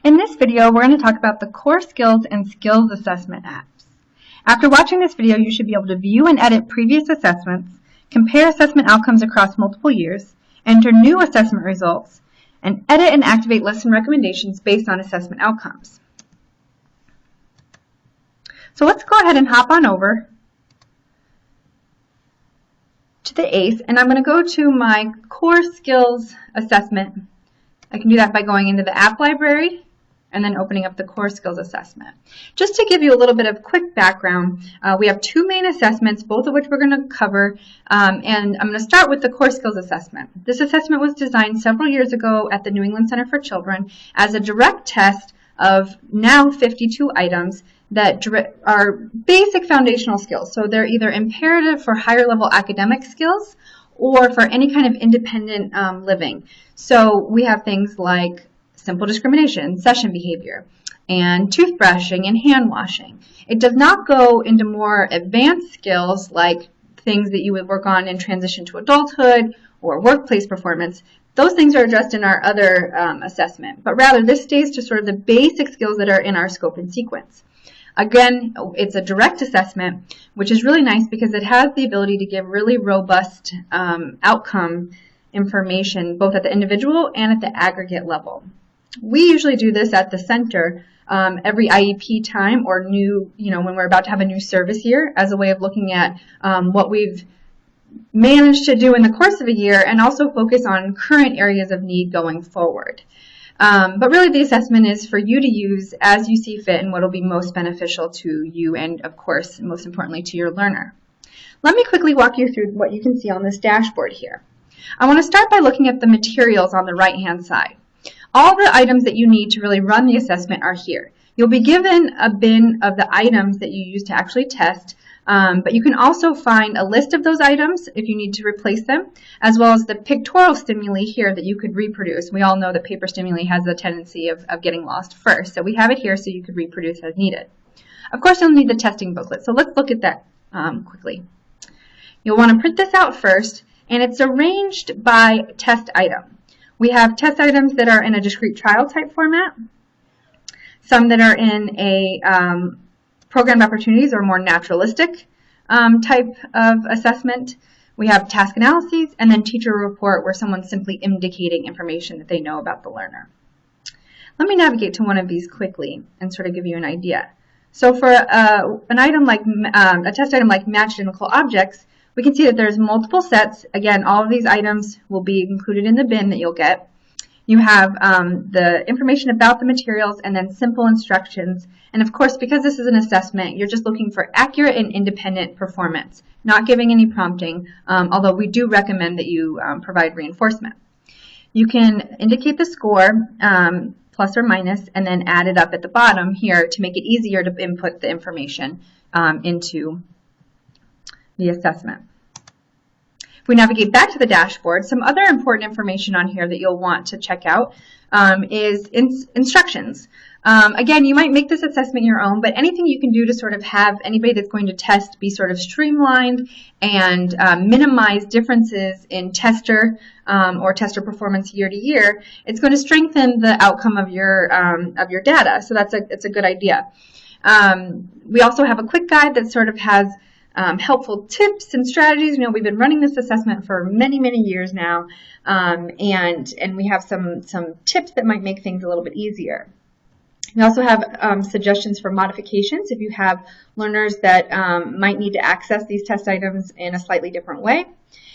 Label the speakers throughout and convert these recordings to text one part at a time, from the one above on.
Speaker 1: In this video, we're going to talk about the core skills and skills assessment apps. After watching this video, you should be able to view and edit previous assessments, compare assessment outcomes across multiple years, enter new assessment results, and edit and activate lesson recommendations based on assessment outcomes. So let's go ahead and hop on over to the ACE, and I'm going to go to my core skills assessment. I can do that by going into the app library and then opening up the core skills assessment. Just to give you a little bit of quick background, we have two main assessments, both of which we're going to cover, and I'm going to start with the core skills assessment. This assessment was designed several years ago at the New England Center for Children as a direct test of now 52 items that are basic foundational skills. So they're either imperative for higher level academic skills or for any kind of independent living. So we have things like simple discrimination, session behavior, and toothbrushing and hand washing. It does not go into more advanced skills like things that you would work on in transition to adulthood or workplace performance. Those things are addressed in our other assessment, but rather this stays to sort of the basic skills that are in our scope and sequence. Again, it's a direct assessment, which is really nice because it has the ability to give really robust outcome information both at the individual and at the aggregate level. We usually do this at the center every IEP time or when we're about to have a new service year as a way of looking at what we've managed to do in the course of a year and also focus on current areas of need going forward. But really the assessment is for you to use as you see fit and what will be most beneficial to you and, of course, most importantly, to your learner. Let me quickly walk you through what you can see on this dashboard here. I want to start by looking at the materials on the right-hand side. All the items that you need to really run the assessment are here. You'll be given a bin of the items that you use to actually test, but you can also find a list of those items if you need to replace them, as well as the pictorial stimuli here that you could reproduce. We all know that paper stimuli has a tendency of getting lost first, so we have it here so you could reproduce as needed. Of course, you'll need the testing booklet, so let's look at that quickly. You'll want to print this out first, and it's arranged by test item. We have test items that are in a discrete trial type format, some that are in a programmed opportunities or more naturalistic type of assessment. We have task analyses and then teacher report where someone's simply indicating information that they know about the learner. Let me navigate to one of these quickly and sort of give you an idea. So for an item like a test item like match identical objects, we can see that there's multiple sets. Again, all of these items will be included in the bin that you'll get. You have the information about the materials and then simple instructions. And of course, because this is an assessment, you're just looking for accurate and independent performance, not giving any prompting, although we do recommend that you provide reinforcement. You can indicate the score, plus or minus, and then add it up at the bottom here to make it easier to input the information into the assessment. If we navigate back to the dashboard, some other important information on here that you'll want to check out is instructions. Again, you might make this assessment your own, but anything you can do to sort of have anybody that's going to test be sort of streamlined and minimize differences in tester or tester performance year to year, it's going to strengthen the outcome of your data. So it's a good idea. We also have a quick guide that sort of has helpful tips and strategies. You know, we've been running this assessment for many, many years now, and we have some tips that might make things a little bit easier. We also have suggestions for modifications if you have learners that might need to access these test items in a slightly different way.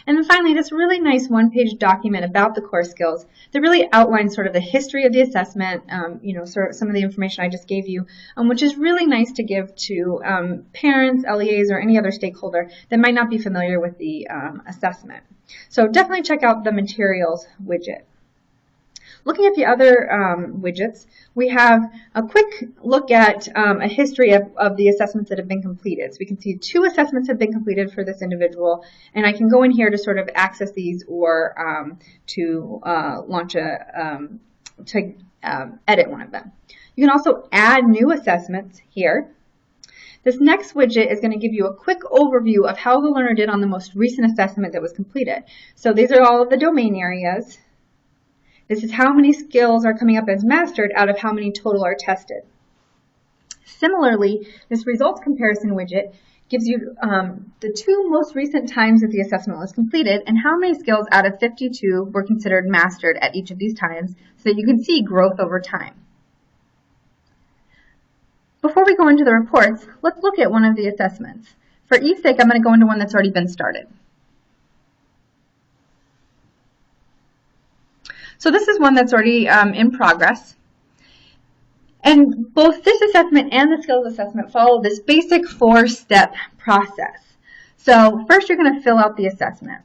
Speaker 1: And then finally, this really nice one-page document about the core skills that really outlines sort of the history of the assessment, sort of some of the information I just gave you, which is really nice to give to parents, LEAs, or any other stakeholder that might not be familiar with the assessment. So definitely check out the materials widget. Looking at the other widgets, we have a quick look at a history of the assessments that have been completed. So we can see 2 assessments have been completed for this individual, and I can go in here to sort of access these or to launch edit one of them. You can also add new assessments here. This next widget is going to give you a quick overview of how the learner did on the most recent assessment that was completed. So these are all of the domain areas. This is how many skills are coming up as mastered out of how many total are tested. Similarly, this results comparison widget gives you the 2 most recent times that the assessment was completed and how many skills out of 52 were considered mastered at each of these times so that you can see growth over time. Before we go into the reports, let's look at one of the assessments. For ease sake, I'm going to go into one that's already been started. So this is one that's already in progress. And both this assessment and the skills assessment follow this basic 4-step process. So first you're going to fill out the assessment.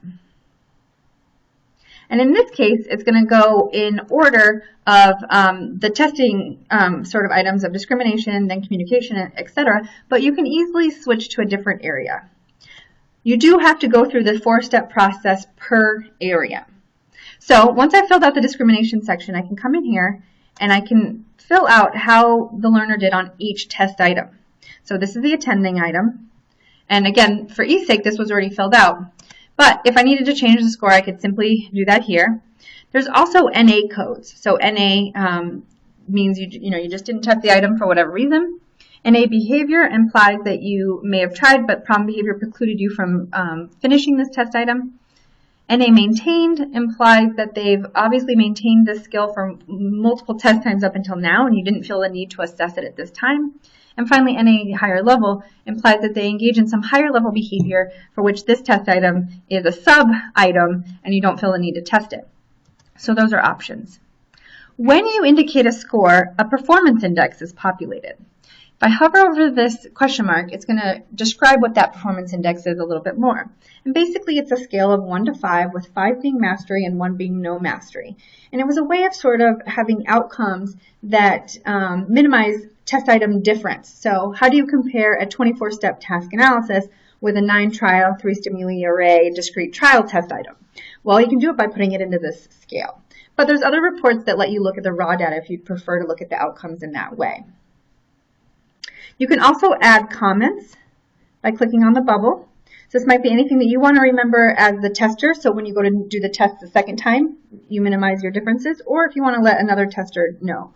Speaker 1: And in this case, it's going to go in order of the testing sort of items of discrimination, then communication, etc. But you can easily switch to a different area. You do have to go through the 4-step process per area. So once I've filled out the discrimination section, I can come in here and I can fill out how the learner did on each test item. So this is the attending item. And again, for ease sake, this was already filled out. But if I needed to change the score, I could simply do that here. There's also NA codes. So NA means you just didn't test the item for whatever reason. NA behavior implies that you may have tried, but problem behavior precluded you from finishing this test item. NA maintained implies that they've obviously maintained this skill for multiple test times up until now, and you didn't feel the need to assess it at this time. And finally, NA higher level implies that they engage in some higher level behavior for which this test item is a sub-item, and you don't feel the need to test it. So those are options. When you indicate a score, a performance index is populated. If I hover over this question mark, it's going to describe what that performance index is a little bit more. And basically, it's a scale of 1 to 5, with 5 being mastery and 1 being no mastery. And it was a way of sort of having outcomes that minimize test item difference. So how do you compare a 24-step task analysis with a 9-trial, 3-stimuli array, discrete trial test item? Well, you can do it by putting it into this scale. But there's other reports that let you look at the raw data if you'd prefer to look at the outcomes in that way. You can also add comments by clicking on the bubble. So this might be anything that you want to remember as the tester, so when you go to do the test the second time, you minimize your differences, or if you want to let another tester know.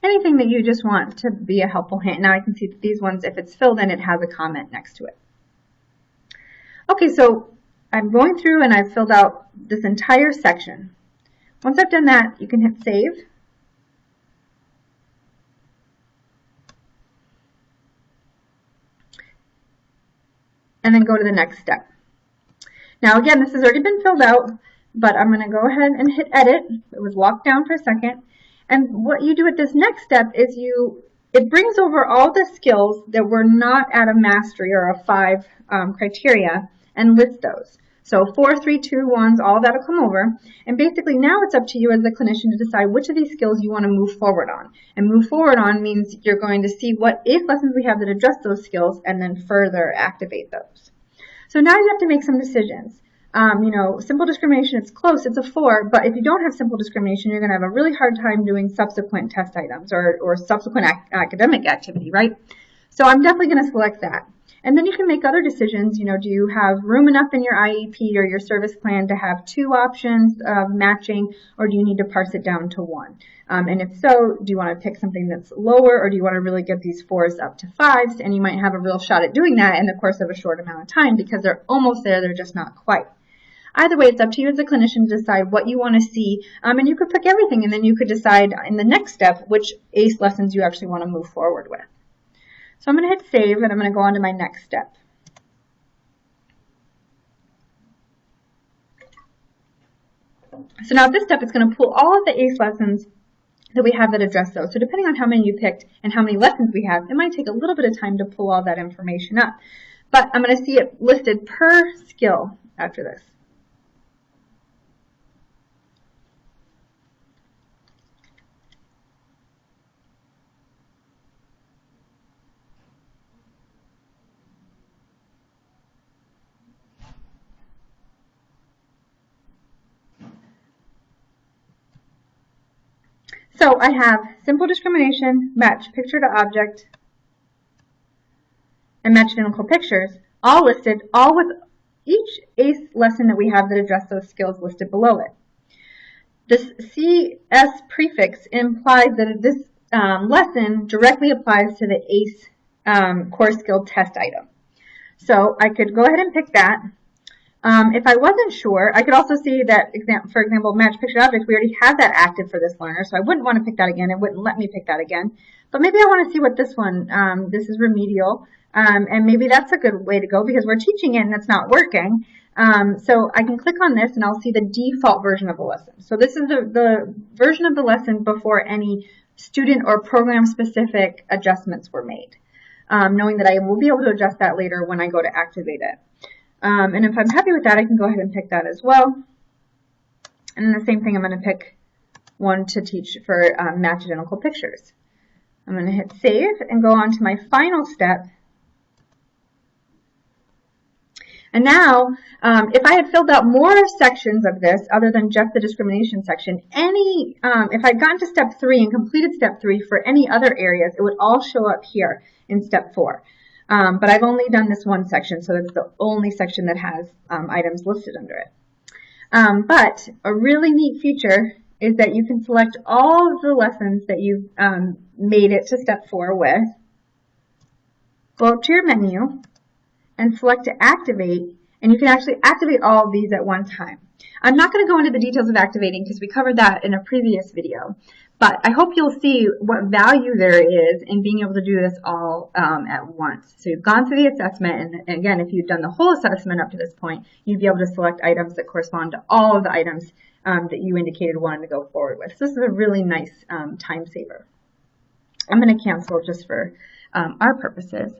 Speaker 1: Anything that you just want to be a helpful hint. Now I can see that these ones, if it's filled in, it has a comment next to it. Okay, so I'm going through and I've filled out this entire section. Once I've done that, you can hit save. And then go to the next step. Now again, this has already been filled out, but I'm going to go ahead and hit edit. It was locked down for a second. And what you do at this next step is it brings over all the skills that were not at a mastery or a 5 criteria and lists those. So 4, 3, 2, 1s, all that will come over. And basically now it's up to you as a clinician to decide which of these skills you want to move forward on. And move forward on means you're going to see what ACE lessons we have that address those skills and then further activate those. So now you have to make some decisions. Simple discrimination, it's close, it's a 4, but if you don't have simple discrimination, you're going to have a really hard time doing subsequent test items or subsequent academic activity, right? So I'm definitely going to select that. And then you can make other decisions. Do you have room enough in your IEP or your service plan to have 2 options of matching, or do you need to parse it down to 1? And if so, do you want to pick something that's lower, or do you want to really get these 4s up to 5s? And you might have a real shot at doing that in the course of a short amount of time because they're almost there, they're just not quite. Either way, it's up to you as a clinician to decide what you want to see, and you could pick everything, and then you could decide in the next step which ACE lessons you actually want to move forward with. So I'm going to hit save, and I'm going to go on to my next step. So now this step is going to pull all of the ACE lessons that we have that address those. So depending on how many you picked and how many lessons we have, it might take a little bit of time to pull all that information up. But I'm going to see it listed per skill after this. So I have simple discrimination, match picture to object, and Match Identical Pictures, all listed, all with each ACE lesson that we have that address those skills listed below it. This CS prefix implies that this lesson directly applies to the ACE core skill test item. So I could go ahead and pick that. If I wasn't sure, I could also see that, for example, Match Picture Object, we already have that active for this learner, so I wouldn't want to pick that again. It wouldn't let me pick that again. But maybe I want to see what this one, this is remedial, and maybe that's a good way to go because we're teaching it and it's not working. So I can click on this and I'll see the default version of the lesson. So this is the version of the lesson before any student or program specific adjustments were made, knowing that I will be able to adjust that later when I go to activate it. And if I'm happy with that, I can go ahead and pick that as well. And then the same thing, I'm going to pick one to teach for Match Identical Pictures. I'm going to hit save and go on to my final step. And now, if I had filled out more sections of this other than just the discrimination section, if I'd gotten to step 3 and completed step 3 for any other areas, it would all show up here in step 4. But I've only done this one section, so it's the only section that has items listed under it. But a really neat feature is that you can select all of the lessons that you've made it to step 4 with, go up to your menu, and select to activate, and you can actually activate all of these at one time. I'm not going to go into the details of activating because we covered that in a previous video, but I hope you'll see what value there is in being able to do this all at once. So you've gone through the assessment, and again, if you've done the whole assessment up to this point, you'd be able to select items that correspond to all of the items that you indicated wanted to go forward with. So this is a really nice time saver. I'm going to cancel just for our purposes.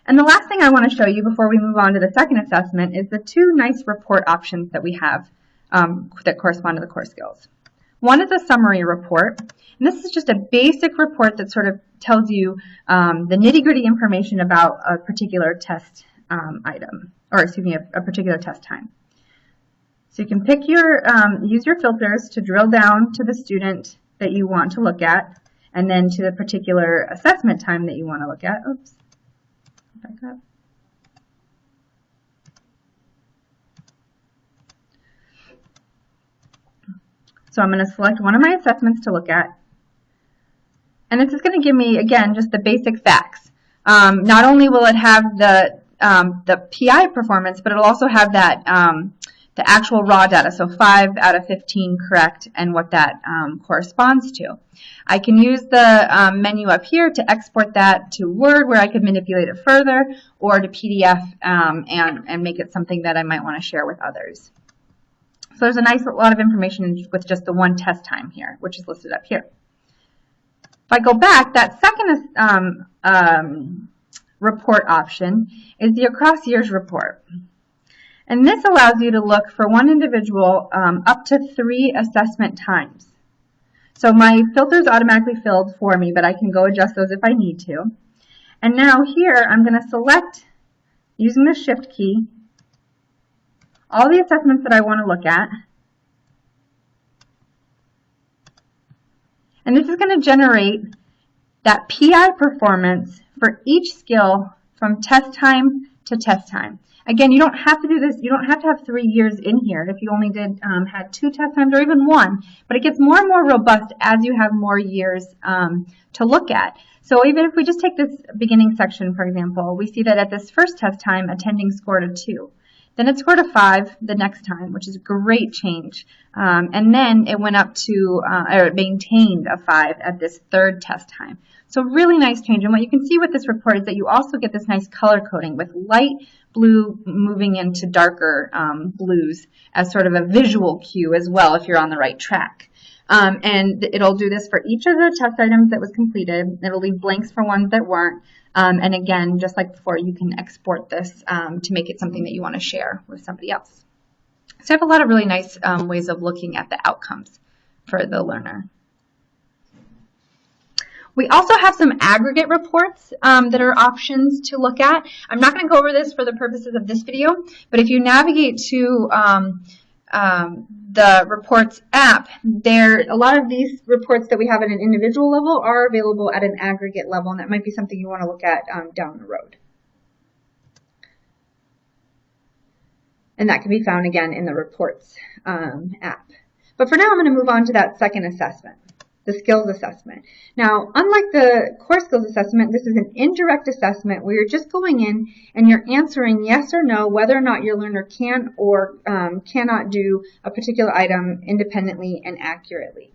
Speaker 1: And the last thing I want to show you before we move on to the second assessment is the two nice report options that we have that correspond to the core skills. One is a summary report, and this is just a basic report that sort of tells you the nitty-gritty information about a particular test item, or excuse me, a particular test time. So you can pick use your filters to drill down to the student that you want to look at, and then to the particular assessment time that you want to look at. Oops. Back up. So I'm going to select one of my assessments to look at. And this is going to give me, again, just the basic facts. Not only will it have the PI performance, but it'll also have that the actual raw data, so 5 out of 15 correct, and what that corresponds to. I can use the menu up here to export that to Word, where I could manipulate it further, or to PDF and make it something that I might want to share with others. So there's a nice lot of information with just the one test time here, which is listed up here. If I go back, that second report option is the across years report. And this allows you to look for one individual up to 3 assessment times. So my filter's automatically filled for me, but I can go adjust those if I need to. And now here I'm going to select, using the Shift key, all the assessments that I want to look at. And this is going to generate that PI performance for each skill from test time to test time. Again, you don't have to do this, you don't have to have 3 years in here if you only had 2 test times or even 1, but it gets more and more robust as you have more years to look at. So even if we just take this beginning section, for example, we see that at this first test time, attending scored a 2. Then it scored a 5 the next time, which is a great change. And then it went up to, or it maintained a 5 at this third test time. So really nice change. And what you can see with this report is that you also get this nice color coding with light blue moving into darker blues as sort of a visual cue as well if you're on the right track. And it'll do this for each of the test items that was completed. It'll leave blanks for ones that weren't. And again, just like before, you can export this to make it something that you want to share with somebody else. So I have a lot of really nice ways of looking at the outcomes for the learner. We also have some aggregate reports that are options to look at. I'm not going to go over this for the purposes of this video, but if you navigate to the reports app, a lot of these reports that we have at an individual level are available at an aggregate level, and that might be something you want to look at down the road. And that can be found again in the reports app. But for now, I'm going to move on to that second assessment, the skills assessment. Now, unlike the core skills assessment, this is an indirect assessment where you're just going in and you're answering yes or no whether or not your learner can or cannot do a particular item independently and accurately.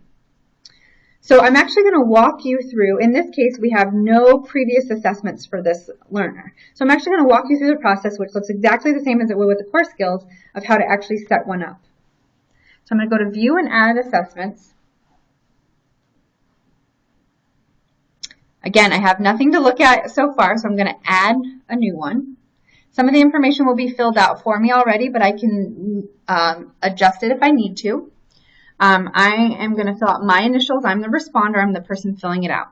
Speaker 1: So I'm actually going to walk you through, in this case, we have no previous assessments for this learner. So I'm actually going to walk you through the process, which looks exactly the same as it would with the core skills, of how to actually set one up. So I'm going to go to View and Add Assessments. Again, I have nothing to look at so far, so I'm going to add a new one. Some of the information will be filled out for me already, but I can adjust it if I need to. I am going to fill out my initials. I'm the responder. I'm the person filling it out.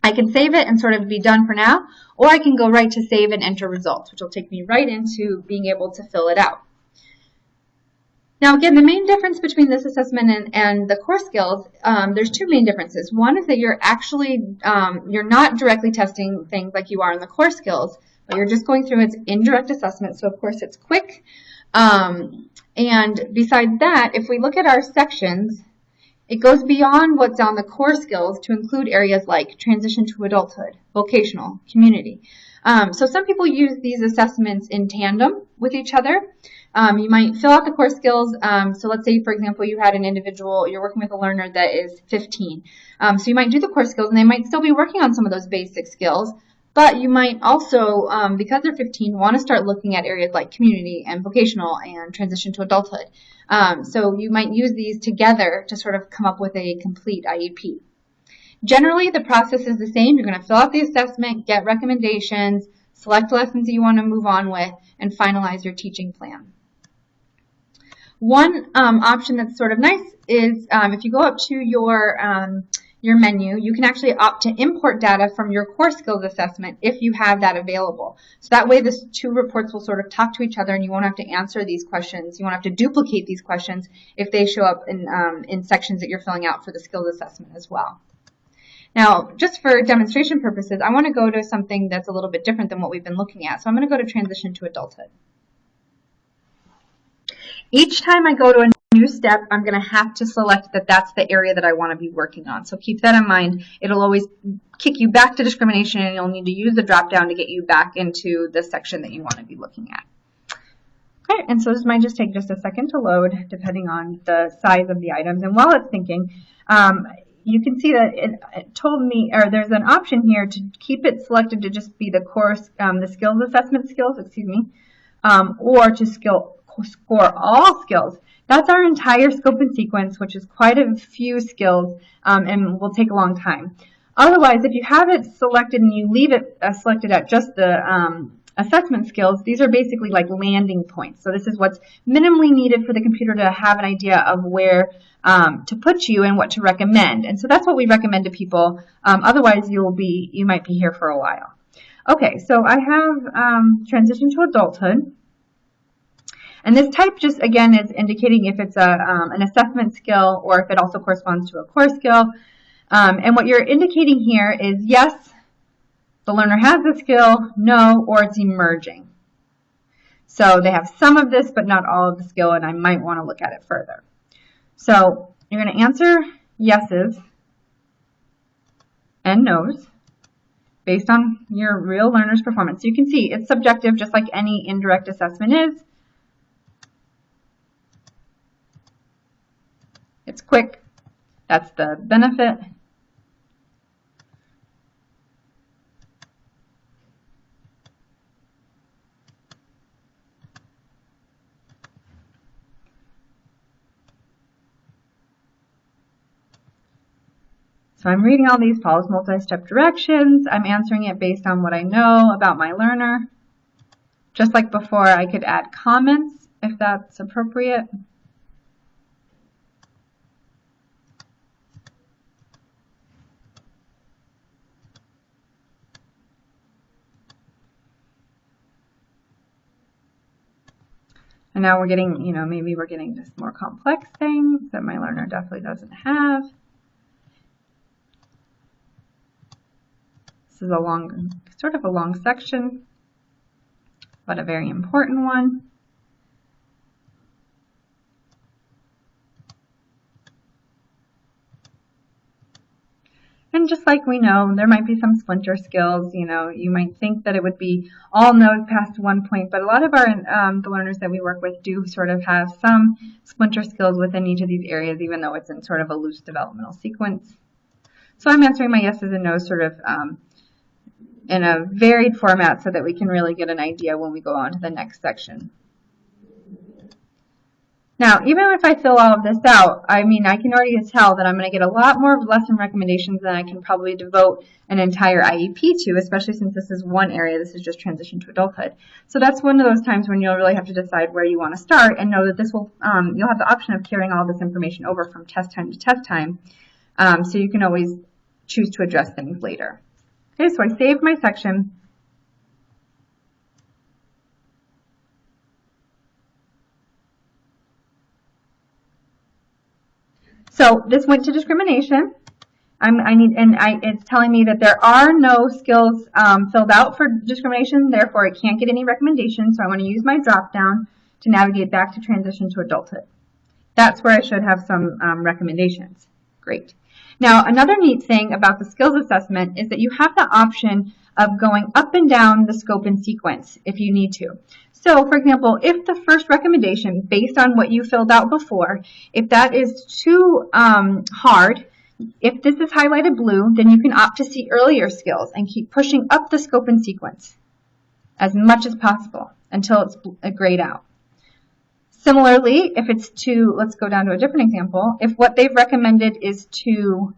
Speaker 1: I can save it and sort of be done for now, or I can go right to save and enter results, which will take me right into being able to fill it out. Now, again, the main difference between this assessment and the core skills, there's two main differences. One is that you're actually, you're not directly testing things like you are in the core skills, but you're just going through its indirect assessment. So, of course, it's quick. And besides that, if we look at our sections, it goes beyond what's on the core skills to include areas like transition to adulthood, vocational, community. So some people use these assessments in tandem with each other. You might fill out the core skills. So let's say, for example, you had an individual, you're working with a learner that is 15. So you might do the core skills, and they might still be working on some of those basic skills. But you might also, because they're 15, want to start looking at areas like community and vocational and transition to adulthood. So you might use these together to sort of come up with a complete IEP. Generally, the process is the same. You're going to fill out the assessment, get recommendations, select lessons that you want to move on with, and finalize your teaching plan. One option that's sort of nice is if you go up to your menu, you can actually opt to import data from your core skills assessment if you have that available. So that way the two reports will sort of talk to each other and you won't have to answer these questions. You won't have to duplicate these questions if they show up in sections that you're filling out for the skills assessment as well. Now, just for demonstration purposes, I want to go to something that's a little bit different than what we've been looking at. So I'm going to go to transition to adulthood. Each time I go to a new step, I'm going to have to select that that's the area that I want to be working on. So keep that in mind. It'll always kick you back to discrimination, and you'll need to use the drop down to get you back into the section that you want to be looking at. Okay, and so this might just take just a second to load, depending on the size of the items. And while it's thinking, you can see that it told me, or there's an option here to keep it selected to just be the course, the skills assessment skills, or to score all skills. That's our entire scope and sequence, which is quite a few skills and will take a long time. Otherwise, if you have it selected and you leave it selected at just the assessment skills, these are basically like landing points. So this is what's minimally needed for the computer to have an idea of where to put you and what to recommend. And so that's what we recommend to people. Otherwise, you might be here for a while. Okay, so I have transition to adulthood. And this type just, again, is indicating if it's an assessment skill or if it also corresponds to a core skill. And what you're indicating here is yes, the learner has the skill, no, or it's emerging. So they have some of this, but not all of the skill, and I might want to look at it further. So you're going to answer yeses and nos based on your real learner's performance. So you can see it's subjective, just like any indirect assessment is. It's quick. That's the benefit. So I'm reading all these, follows multi-step directions. I'm answering it based on what I know about my learner. Just like before, I could add comments if that's appropriate. And now we're getting, maybe we're getting just more complex things that my learner definitely doesn't have. This is sort of a long section, but a very important one. And just like we know, there might be some splinter skills. You know, you might think that it would be all no's past 1 point, but a lot of our the learners that we work with do sort of have some splinter skills within each of these areas, even though it's in sort of a loose developmental sequence. So I'm answering my yeses and nos sort of in a varied format so that we can really get an idea when we go on to the next section. Now, even if I fill all of this out, I mean, I can already tell that I'm going to get a lot more lesson recommendations than I can probably devote an entire IEP to, especially since this is one area. This is just transition to adulthood. So that's one of those times when you'll really have to decide where you want to start and know that this will, you'll have the option of carrying all this information over from test time to test time. So you can always choose to address things later. Okay, so I saved my section. So this went to discrimination. It's telling me that there are no skills filled out for discrimination, therefore it can't get any recommendations. So I want to use my drop down to navigate back to transition to adulthood. That's where I should have some recommendations. Great. Now, another neat thing about the skills assessment is that you have the option of going up and down the scope and sequence if you need to. So, for example, if the first recommendation, based on what you filled out before, if that is too hard, if this is highlighted blue, then you can opt to see earlier skills and keep pushing up the scope and sequence as much as possible until it's grayed out. Similarly, if it's too, let's go down to a different example. If what they've recommended is too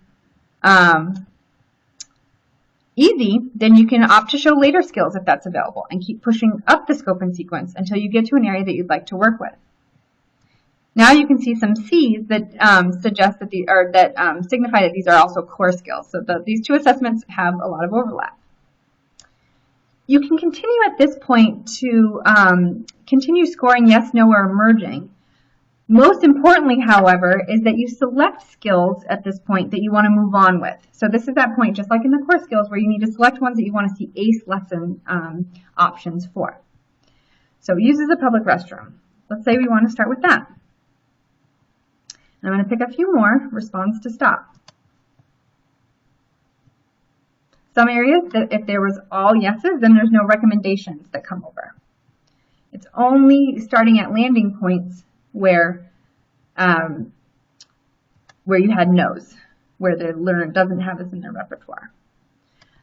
Speaker 1: easy, then you can opt to show later skills if that's available and keep pushing up the scope and sequence until you get to an area that you'd like to work with. Now you can see some C's that suggest that signify that these are also core skills. So these two assessments have a lot of overlap. You can continue at this point to continue scoring yes, no, or emerging. Most importantly, however, is that you select skills at this point that you want to move on with. So this is that point, just like in the core skills, where you need to select ones that you want to see ACE lesson options for. So uses a public restroom. Let's say we want to start with that. I'm going to pick a few more, responds to stop. Some areas, that if there was all yeses, then there's no recommendations that come over. It's only starting at landing points where you had no's, where the learner doesn't have this in their repertoire.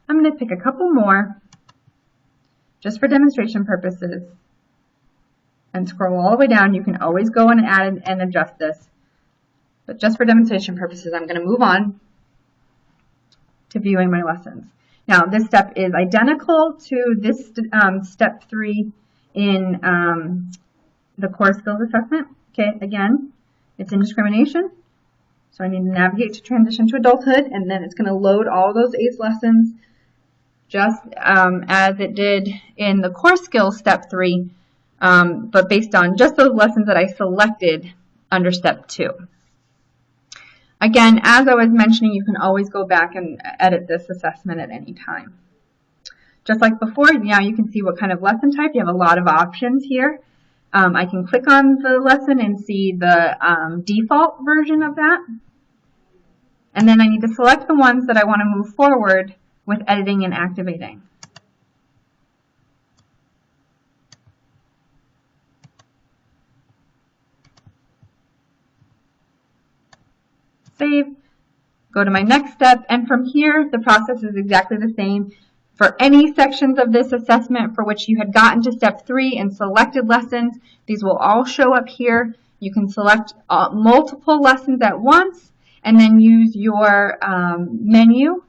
Speaker 1: I'm going to pick a couple more just for demonstration purposes and scroll all the way down. You can always go and add and adjust this, but just for demonstration purposes, I'm going to move on to viewing my lessons. Now, this step is identical to this step 3 in the core skills assessment. Okay, again, it's in discrimination. So I need to navigate to transition to adulthood, and then it's going to load all those ACE lessons just as it did in the core skills step 3, but based on just those lessons that I selected under step 2. Again, as I was mentioning, you can always go back and edit this assessment at any time. Just like before, now you can see what kind of lesson type. You have a lot of options here. I can click on the lesson and see the default version of that. And then I need to select the ones that I want to move forward with editing and activating. Save, go to my next step, and from here the process is exactly the same. For any sections of this assessment for which you had gotten to step 3 and selected lessons, these will all show up here. You can select multiple lessons at once and then use your menu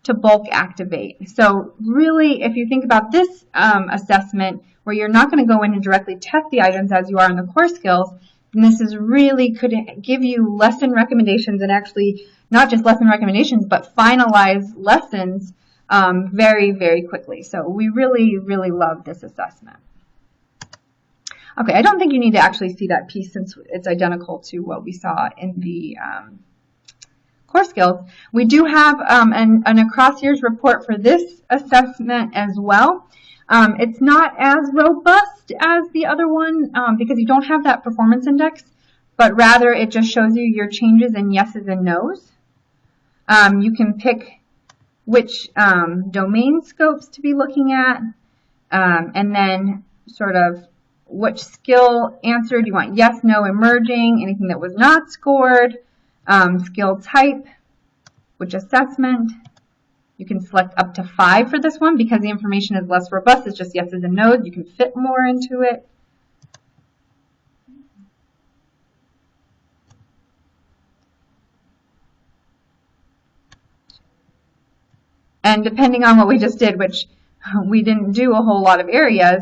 Speaker 1: to bulk activate. So really, if you think about this assessment where you're not going to go in and directly test the items as you are in the core skills, then this is really could give you lesson recommendations, and actually not just lesson recommendations, but finalize lessons very, very quickly. So we really, really love this assessment. Okay, I don't think you need to actually see that piece since it's identical to what we saw in the core skills. We do have an across years report for this assessment as well. It's not as robust as the other one because you don't have that performance index, but rather it just shows you your changes in yeses and nos. You can pick which domain scopes to be looking at, and then sort of which skill answer do you want? Yes, no, emerging, anything that was not scored, skill type, which assessment. You can select up to 5 for this one because the information is less robust. It's just yeses and nos. You can fit more into it. And depending on what we just did, which we didn't do a whole lot of areas,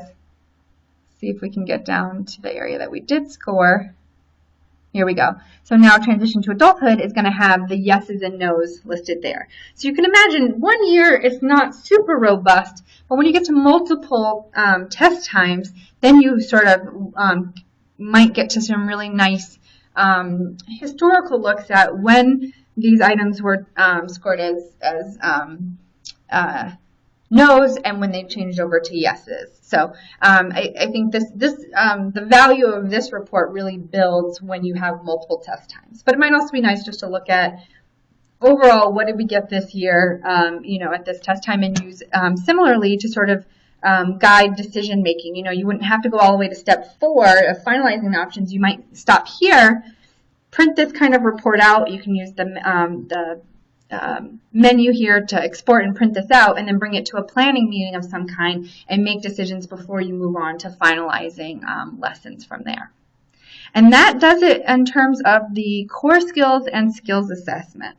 Speaker 1: see if we can get down to the area that we did score. Here we go. So now transition to adulthood is going to have the yeses and nos listed there. So you can imagine 1 year is not super robust, but when you get to multiple test times, then you sort of might get to some really nice historical looks at when these items were scored as no's and when they changed over to yeses. So I think the value of this report really builds when you have multiple test times. But it might also be nice just to look at overall what did we get this year, at this test time, and use similarly to sort of guide decision making. You wouldn't have to go all the way to step 4 of finalizing the options. You might stop here, print this kind of report out. You can use the menu here to export and print this out, and then bring it to a planning meeting of some kind and make decisions before you move on to finalizing lessons from there. And that does it in terms of the core skills and skills assessment.